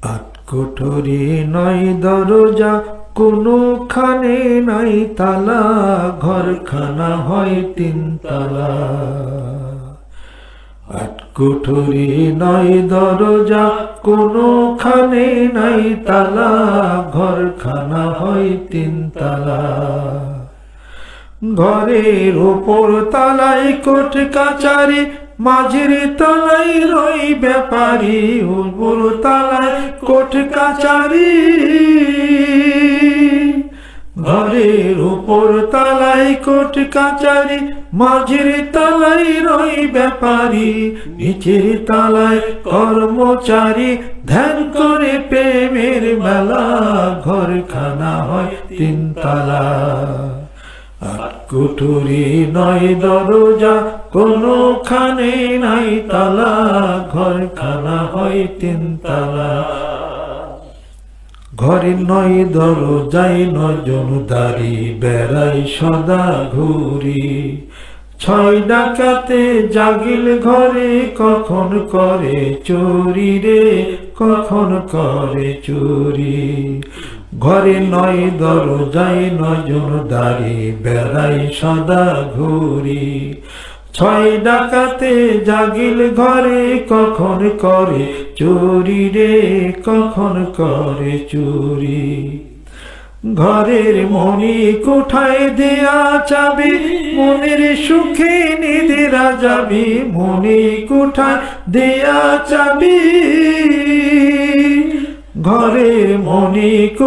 আটকুঠরি নাই দরজা, কোনোখানে নাই তালা, ঘরখানা হয় তিনতলা। আটকুঠরি নাই দরজা, কোনোখানে নাই তালা, ঘরখানা হয় তিনতলা। ঘরের উপর তালায় কোট কাচারি, মাঝের তলায় রই ব্যাপারী। উপর তালায় কোট কাচারি, ঘরের উপর তালায় কোট কাচারি, মাঝের তলায় রই ব্যাপারী। নিচের তালায় কর্মচারী, ধ্যান করে প্রেমের মেলা, ঘরখানা হয় তিনতলা। আটকুঠরি নয় দরজা, কোনোখানে নাই তালা, ঘরখানা হয় তিনতলা। ঘরে নয় দরজায় নয়জন দাঁড়ি, বেড়াই সদা ঘুরি। ছয় ডাকাতে জাগিল ঘরে, কখন করে চুরি রে, কখন করে চুরি। ঘরে নয় দরজায় নয়জন দাঁড়ি, বেড়াই সদা ঘুরি। ছয় ডাকাতে জাগিল ঘরে, কখন করে চুরি রে, কখন করে চুরি। ঘরের মণি কোঠায় দেয়া চাবি, মনের সুখে নিদ্রা যাবি। মণি কোঠায় দেয়া চাবি, ঘরের মণি